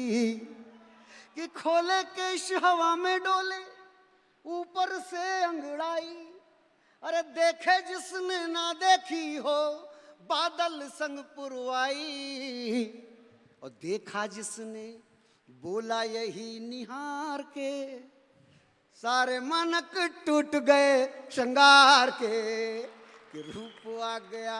कि खोले केश हवा में डोले ऊपर से अंगड़ाई। अरे देखे जिसने ना देखी हो बादल संग पुरवाई। और देखा जिसने बोला यही निहार के सारे मनक टूट गए श्रृंगार के। कि रूप आ गया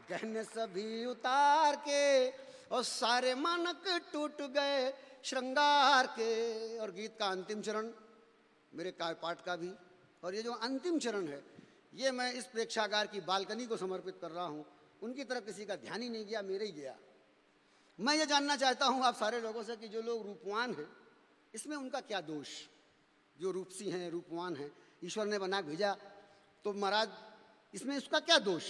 गहने सभी उतार के और सारे मनक टूट गए श्रृंगार के। और गीत का अंतिम चरण मेरे काव्य पाठ का भी, और ये जो अंतिम चरण है ये मैं इस प्रेक्षागार की बालकनी को समर्पित कर रहा हूँ। उनकी तरफ किसी का ध्यान ही नहीं गया, मेरे ही गया। मैं ये जानना चाहता हूँ आप सारे लोगों से कि जो लोग रूपवान हैं इसमें उनका क्या दोष। जो रूपसी हैं, रूपवान हैं, ईश्वर ने बना भेजा, तो महाराज इसमें उसका क्या दोष।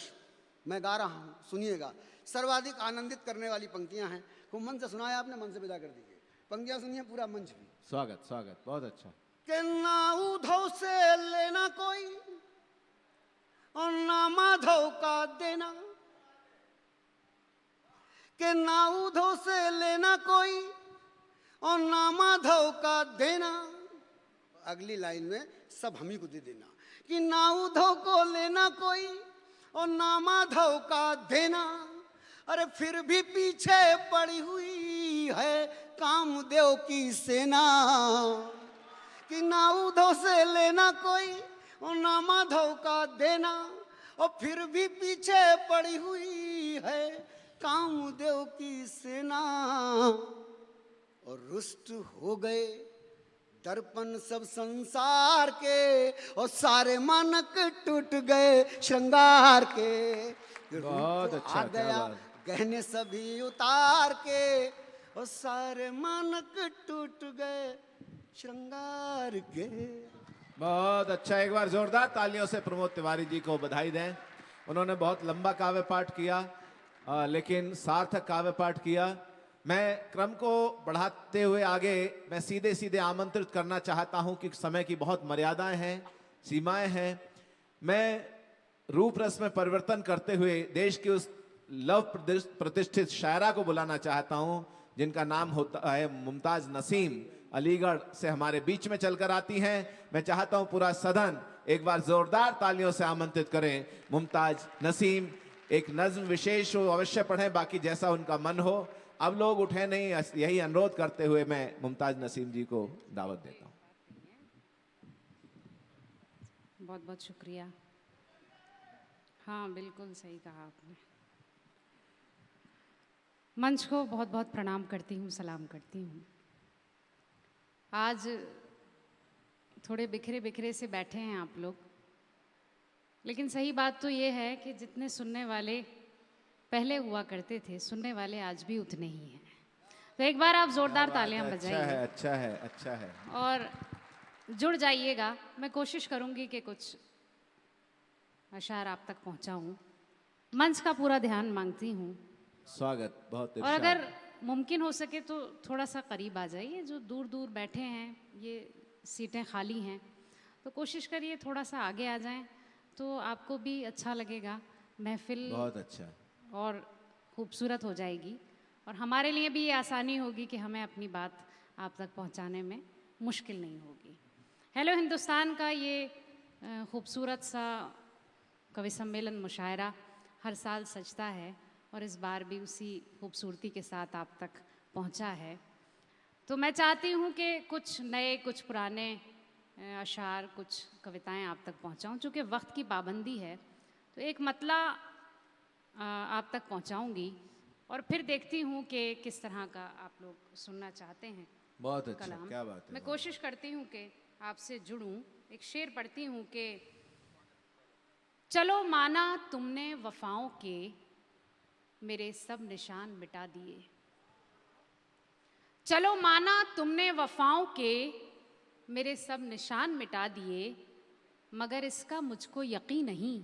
मैं गा रहा हूँ, सुनिएगा। सर्वाधिक आनंदित करने वाली पंक्तियां हैं। खूब मन से सुनाया आपने, मन से विदा कर दीजिए। पंक्तियां सुनिए, पूरा मंच भी। स्वागत स्वागत, बहुत अच्छा। कि ना उधव से लेना कोई और ना माधव का देना। कि ना उधव से लेना कोई और ना माधव का देना। अगली लाइन में सब हम ही को दे देना। कि ना उधव को लेना कोई और ना माधव का देना। अरे फिर भी पीछे पड़ी हुई है कामदेव की सेना। कि ना उधव से लेना कोई और ना माधव का देना। और फिर भी पीछे पड़ी हुई है कामदेव की सेना। और रुष्ट हो गए दर्पण सब संसार के और सारे मानक टूट गए श्रृंगार के। बहुत अच्छा, आ गया गहने सभी उतार के और सारे मानक टूट गए श्रृंगार के। बहुत अच्छा। एक बार जोरदार तालियों से प्रमोद तिवारी जी को बधाई दें। उन्होंने बहुत लंबा काव्य पाठ किया, लेकिन सार्थक काव्य पाठ किया। मैं क्रम को बढ़ाते हुए आगे मैं सीधे सीधे आमंत्रित करना चाहता हूं कि समय की बहुत मर्यादाएं हैं, सीमाएं हैं। मैं रूप रस में परिवर्तन करते हुए देश की उस लव प्रतिष्ठित शायरा को बुलाना चाहता हूं जिनका नाम होता है मुमताज नसीम। अलीगढ़ से हमारे बीच में चलकर आती हैं। मैं चाहता हूं पूरा सदन एक बार जोरदार तालियों से आमंत्रित करें मुमताज नसीम। एक नज्म विशेष हो अवश्य पढ़ें, बाकी जैसा उनका मन हो। अब लोग उठे नहीं, यही अनुरोध करते हुए मैं मुमताज नसीम जी को दावत देता हूं। बहुत बहुत शुक्रिया। हाँ, बिल्कुल सही कहा आपने। मंच को बहुत बहुत प्रणाम करती हूँ, सलाम करती हूँ। आज थोड़े बिखरे बिखरे से बैठे हैं आप लोग, लेकिन सही बात तो ये है कि जितने सुनने वाले पहले हुआ करते थे, सुनने वाले आज भी उतने ही हैं। तो एक बार आप जोरदार तालियां बजाइए। अच्छा है, अच्छा है, अच्छा है। और जुड़ जाइएगा। मैं कोशिश करूंगी कि कुछ अशार आप तक पहुंचाऊं। मंच का पूरा ध्यान मांगती हूं। स्वागत, बहुत और अगर मुमकिन हो सके तो थोड़ा सा करीब आ जाइए। जो दूर दूर बैठे हैं, ये सीटें खाली हैं, तो कोशिश करिए थोड़ा सा आगे आ जाएं, तो आपको भी अच्छा लगेगा। महफिल बहुत अच्छा और खूबसूरत हो जाएगी और हमारे लिए भी ये आसानी होगी कि हमें अपनी बात आप तक पहुंचाने में मुश्किल नहीं होगी। हेलो हिंदुस्तान का ये खूबसूरत सा कवि सम्मेलन मुशायरा हर साल सजता है और इस बार भी उसी खूबसूरती के साथ आप तक पहुंचा है। तो मैं चाहती हूं कि कुछ नए, कुछ पुराने अशार, कुछ कविताएं आप तक पहुंचाऊं। चूँकि वक्त की पाबंदी है तो एक मतला आप तक पहुंचाऊंगी और फिर देखती हूँ कि किस तरह का आप लोग सुनना चाहते हैं। बहुत अच्छा, कलाम क्या बात है। मैं कोशिश करती हूँ कि आपसे जुड़ूं। एक शेर पढ़ती हूँ कि चलो माना तुमने वफाओं के मेरे सब निशान मिटा दिए। चलो माना तुमने वफाओं के मेरे सब निशान मिटा दिए, मगर इसका मुझको यकीन नहीं,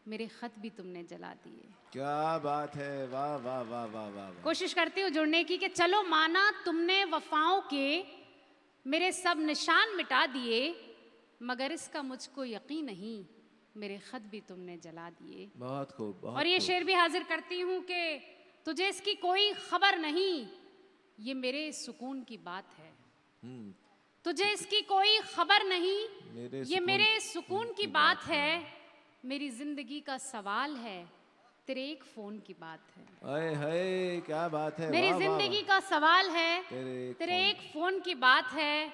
मेरे खत भी तुमने जला दिए। क्या बात है, वाह वाह वाह वाह वाह। कोशिश करती हूँ जुड़ने की कि चलो माना तुमने वफाओं के मेरे सब निशान मिटा दिए, मगर इसका मुझको यकीन नहीं, मेरे खत भी तुमने जला दिए। बहुत खूब, बहुत और ये खूब। शेर भी हाजिर करती हूँ कि तुझे इसकी कोई खबर नहीं, ये मेरे सुकून की बात है। हम्म, तुझे इसकी कोई खबर नहीं, ये सुकून मेरे सुकून की बात है। मेरी जिंदगी का सवाल है, तेरे एक फोन की बात है। अरे हाय क्या बात है, मेरी वाह वाह जिंदगी का सवाल है, तेरे तेरे एक फोन की बात है।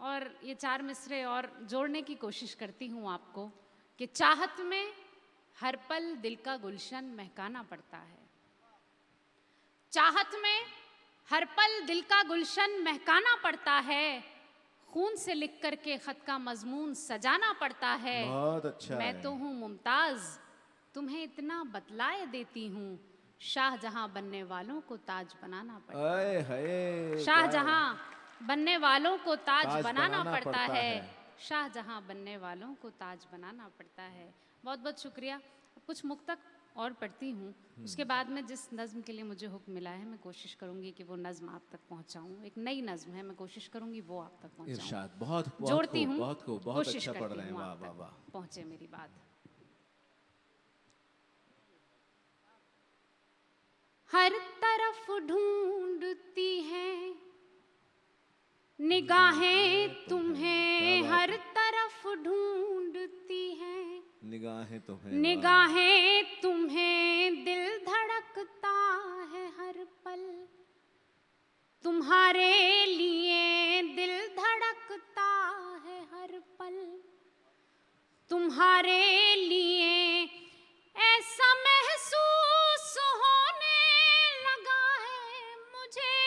और ये 4 मिसरे और जोड़ने की कोशिश करती हूँ आपको कि चाहत में हर पल दिल का गुलशन महकाना पड़ता है। चाहत में हर पल दिल का गुलशन महकाना पड़ता है। खून से लिख कर के खत का मजमून सजाना पड़ता है। बहुत अच्छा मैं है। तो हूँ मुमताज, तुम्हें इतना बतलाए देती हूँ, शाहजहां बनने वालों को ताज बनाना पड़ता है। अरे हाय शाहजहां बनने वालों को ताज बनाना बनाना पड़ता पड़ता है। है। शाहजहां बनने वालों को ताज बनाना पड़ता है। बहुत बहुत शुक्रिया। अब कुछ मुक्तक और पढ़ती हूँ, उसके बाद में जिस नज़्म के लिए मुझे हुक्म मिला है मैं कोशिश करूँगी कि वो नज़्म आप तक पहुँचाऊँ। एक नई नज़्म है, मैं कोशिश करूँगी वो आप तक पहुँचाऊँ। इरशाद, बहुत बहुत जोड़ती खूब, हूँ, बहुत खूब, बहुत कोशिश अच्छा पढ़ करती रहे हैं, हूँ वाह आप वाह तक वाह। पहुँचे मेरी बात। हर तरफ ढूंढती हैं निगाहें तुम्हें, क्या बात हर है। तरफ ढूंढती हैं निगाहें तुम्हें, वाह वाह। निगाहें तुम्हें, दिल धड़कता है हर पल तुम्हारे लिए, दिल धड़कता है हर पल तुम्हारे लिए। ऐसा महसूस होने लगा है मुझे,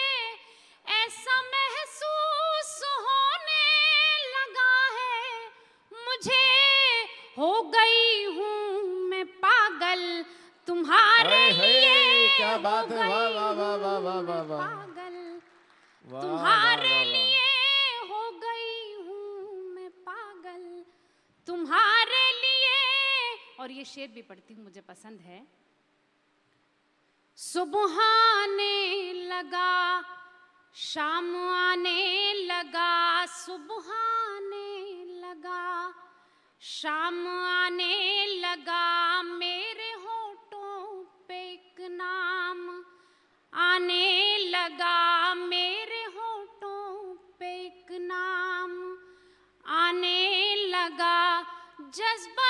ऐसा महसूस होने लगा है मुझे, हो गई हूँ मैं पागल तुम्हारे हाय हाय लिए, क्या हो बात है, वाह गई वाह वाह वाह वाह हूँ वाह मैं वाह पागल वाह तुम्हारे वाह वाह। लिए, हो गई हूँ मैं पागल तुम्हारे लिए। और ये शेर भी पढ़ती हूँ, मुझे पसंद है। सुबह आने लगा, शाम आने लगा, सुबह आने लगा, शाम आने लगा, मेरे होठों पे एक नाम आने लगा, मेरे होठों पे एक नाम आने लगा। जज्बा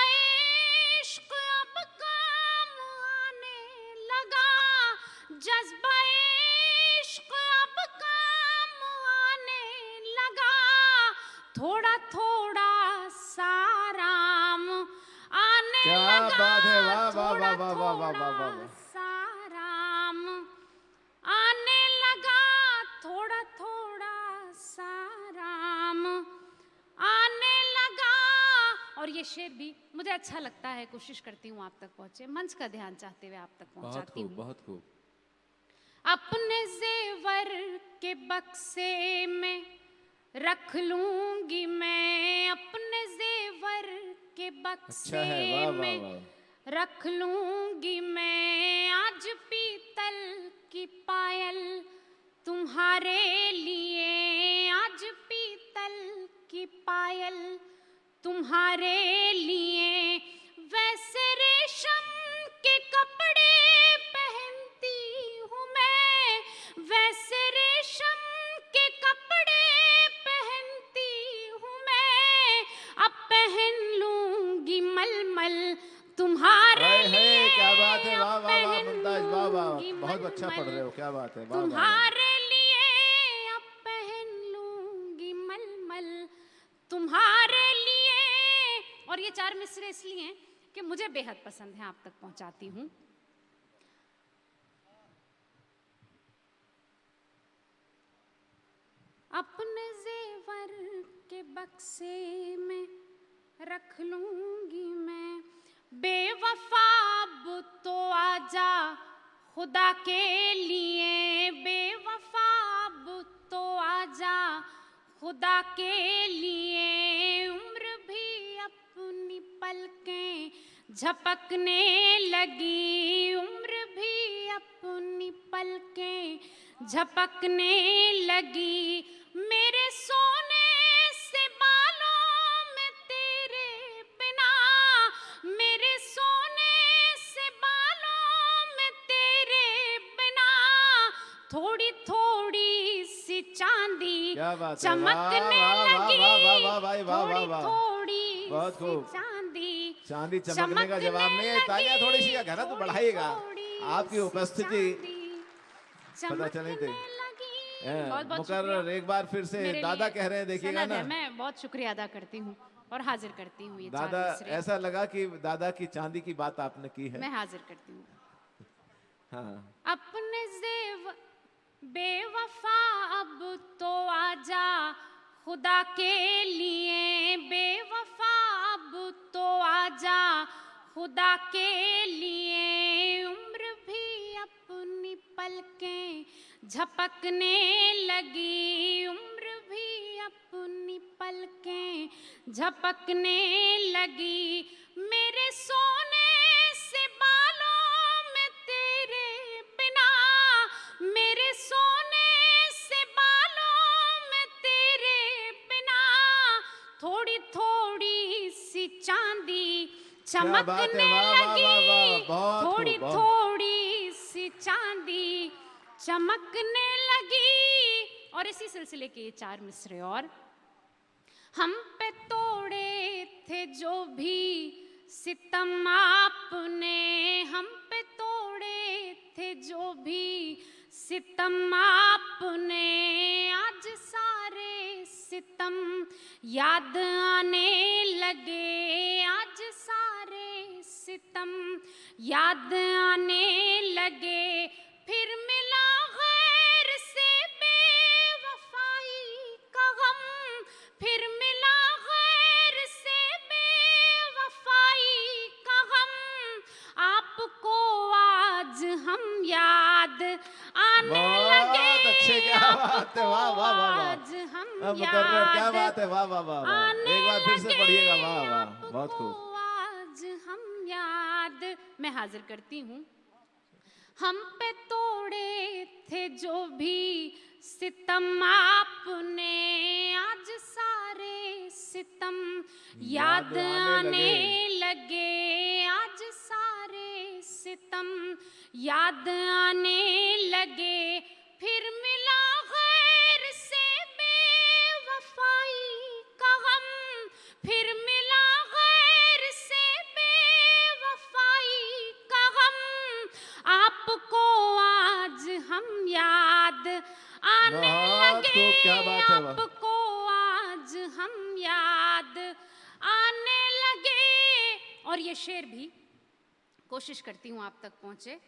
इश्क अब काम आने लगा, जज्बा इश्क अब काम आने लगा, थोड़ा थोड़ा साराम आने क्या लगा, बात है, वाह वाह थोड़ा वाह वाह वाह वाह वाह थोड़ा वाह। साराम आने लगा, थोड़ा थोड़ा साराम आने लगा। और ये शेर भी मुझे अच्छा लगता है, कोशिश करती हूँ आप तक पहुँचे, मंच का ध्यान चाहते हुए आप तक बहुत पहुँचाती खूब, हूँ। बहुत खूब। अपने जेवर के बक्से में रख लूंगी मैं, अपने जेवर के अच्छा है, वाह बक्से वाह में वाह। रख लूंगी मैं, आज पीतल की पायल तुम्हारे लिए, आज पीतल की पायल तुम्हारे लिए। वैसे रेशम के कपड़े पहनती हूँ मैं, वैसे रेशम के कपड़े पहनती हूँ मैं, अब पहन लूंगी मलमल तुम्हारे हाय हाय लिए, क्या बात है, वाह अब वाह वाह पहन मुमताज, वाह वाह, लूंगी बहुत अच्छा पढ़ रहे मलमल हो, क्या बात है, वाह वाह वाह। तुम्हारे लिए, अब पहन लूंगी मलमल तुम्हारे लिए। और ये 4 मिसरे इसलिए हैं कि मुझे बेहद पसंद है, आप तक पहुंचाती हूँ। अपने जेवर के बक्से में रख लूंगी मैं, बेवफा अब तो आजा खुदा के लिए, बेवफा अब तो आजा खुदा के लिए। उम्र भी अपनी पलकें झपकने लगी, उम्र भी अपनी पलकें झपकने लगी, मेरे सोने से बालों में तेरे बिना, मेरे सोने से बालों में तेरे बिना, थोड़ी थोड़ी चांदी क्या बात है, चमकने वाह, वाह, लगी, वाह, वाह, वाह, भाई, वाह, थोड़ी वाह, वाह। थोड़ी बहुत सी खूब। चांदी चांदी चमकने का जवाब नहीं है, तालियां थोड़ी सी है ना, तो बढ़ाइएगा। आपकी उपस्थिति पता चली थी। बहुत बहुत मुकर्रर एक बार फिर से मेरे दादा लिए कह रहे हैं, देखिएगा सनद ना है, मैं बहुत शुक्रिया अदा करती हूँ और हाजिर करती हूँ ये चार दादा, मिसरे। ऐसा लगा कि दादा की चांदी की बात आपने की है। मैं हाजिर करती हूँ। हाँ, अपने जेव बेवफा अब तो आजा खुदा के लिए, बेवफा अब तो आजा खुदा के लिए, उम्र भी अपनी पलकें झपकने लगी, उम्र भी अपनी पलकें झपकने लगी, मेरे सोने से बालों में तेरे बिना, मेरे सोने से बालों में तेरे बिना, थोड़ी थोड़ी सी चांदी क्या बात है, चमकने वाह, वाह, वाह, वाह, लगी, बहुत खूब, थोड़ी बहुत। थोड़ी सी चांदी चमकने लगी। और इसी सिलसिले के ये चार मिसरे और। हम पे तोड़े थे जो भी सितम आपने, हम पे तोड़े थे जो भी सितम आपने, आज सारे सितम याद आने लगे, आज सारे सितम याद आने लगे, फिर मिला गैर से बेवफाई का गम, फिर मिला गैर से बेवफाई का गम, आपको आज हम याद आने बहुत लगे, अच्छे, क्या बात है, वाह, वाह, वाह, वाह। आज हम मुकर्रर, क्या याद बात है, वाह, वाह, वाह, वाह। आने एक बार फिर से लगे, पढ़िएगा, वाह, वाह, आपको बहुत खूब। आज हम याद। मैं हाजिर करती हूँ। हम पे तोड़े थे जो भी सितम आपने, आज सारे सितम याद आने लगे, आज सारे सितम याद आने लगे, फिर मिला गैर से बेवफाई का गम, फिर मिला गैर से बेवफाई का गम, आपको आज हम याद आने बहुत लगे, खूब, क्या बात है, वाह। आपको आज हम याद आने लगे। और ये शेर भी कोशिश करती हूँ आप तक पहुंचे।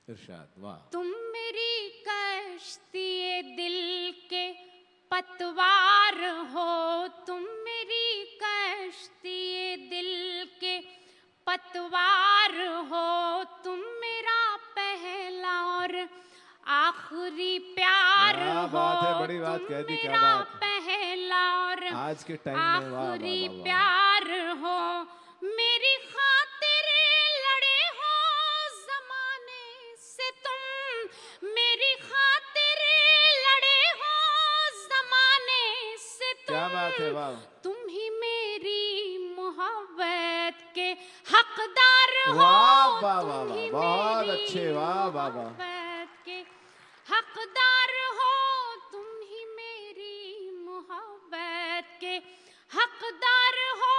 इरशाद, वाह। तुम मेरी कश्ती दिल के पतवार हो, तुम मेरी कश्ती दिल के पतवार हो, तुम मेरा पहला और आखिरी प्यार क्या हो, बात है, बड़ी बात तुम कह दी, क्या मेरा बात है। पहला और आज के टाइम में, वाह, वाह, आखिरी वाह, वाह। प्यार हो, मेरी खातिर लड़े हो जमाने से तुम, मेरी खातिर लड़े हो जमाने से तुम, क्या बात है, वाह। तुम ही मेरी मोहब्बत के हकदार हो, वाह, वाह, वाह, तुम ही वाह, बहुत मेरी अच्छे, वाह, वाह, वाह। मोहब्बत के हकदार हो, तुम ही मेरी मोहब्बत के हकदार हो।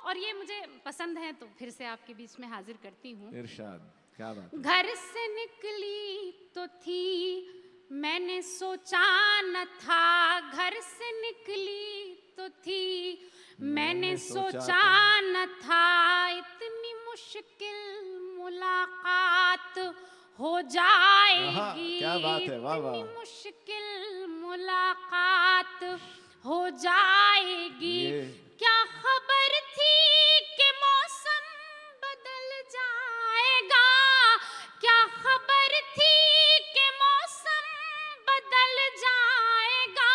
और ये मुझे पसंद है तो फिर से आपके बीच में हाजिर करती हूँ। इरशाद, क्या बात है। घर से निकली तो थी मैंने सोचा न था, घर से निकली तो थी मैंने सोचा न था, इतनी मुश्किल मुलाकात हो जाएगी, क्या बात है, वाह, वाह। इतनी मुश्किल मुलाकात हो जाएगी, क्या खबर थी कि मौसम बदल जाएगा, क्या खबर थी कि मौसम बदल जाएगा,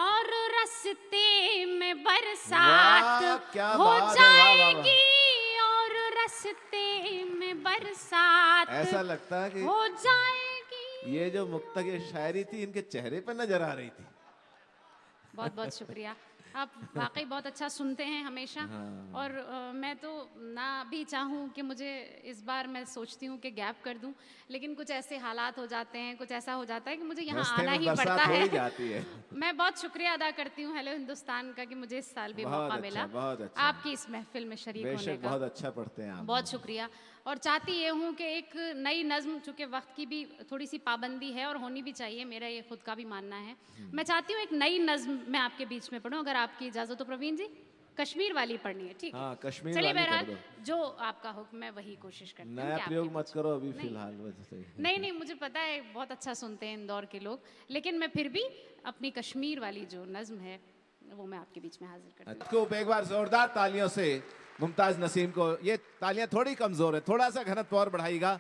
और रास्ते में बरसात वाह, क्या हो बात है, वाह, वाह, वाह। जाएगी, और रास्ते में बरसात ऐसा लगता है कि हो जाएगी। ये जो मुक्ता की शायरी थी इनके चेहरे पर नजर आ रही थी। बहुत बहुत शुक्रिया। आप वाकई बहुत अच्छा सुनते हैं हमेशा। और मैं तो ना भी चाहूँ कि मुझे इस बार मैं सोचती हूँ कि गैप कर दूँ, लेकिन कुछ ऐसे हालात हो जाते हैं, कुछ ऐसा हो जाता है कि मुझे यहाँ रास्ते आना में ही बरसात पड़ता हो है। ही जाती है। मैं बहुत शुक्रिया अदा करती हूँ हेलो हिंदुस्तान का कि मुझे इस साल भी बहुत मौका अच्छा, मिला बहुत अच्छा। आपकी इस महफिल में शरीक होने बेशक का। बहुत अच्छा पढ़ते हैं आप। बहुत शुक्रिया। और चाहती ये हूँ कि एक नई नज़्म, चूँकि वक्त की भी थोड़ी सी पाबंदी है और होनी भी चाहिए, मेरा ये खुद का भी मानना है, मैं चाहती हूँ एक नई नज़्म मैं आपके बीच में पढ़ूँ, अगर आपकी इजाज़त हो प्रवीण जी। कश्मीर वाली पढ़नी है, ठीक है? हाँ, कश्मीर चलिए, वाली बहरहाल पढ़ दो। जो आपका हुक्म, मैं वही कोशिश करती हूँ नया कि आपके प्रयोग मत बीच करो अभी नहीं, फिलहाल, वजह से। नहीं, नहीं, मुझे पता है बहुत अच्छा सुनते हैं इंदौर के लोग, लेकिन मैं फिर भी अपनी कश्मीर वाली जो नज़्म है वो मैं आपके बीच में हाजिर करती हूँ। खूब एक बार जोरदार तालियों से मुमताज नसीम को। ये तालियां थोड़ी कमजोर है, थोड़ा सा घनत्व और बढ़ाइएगा।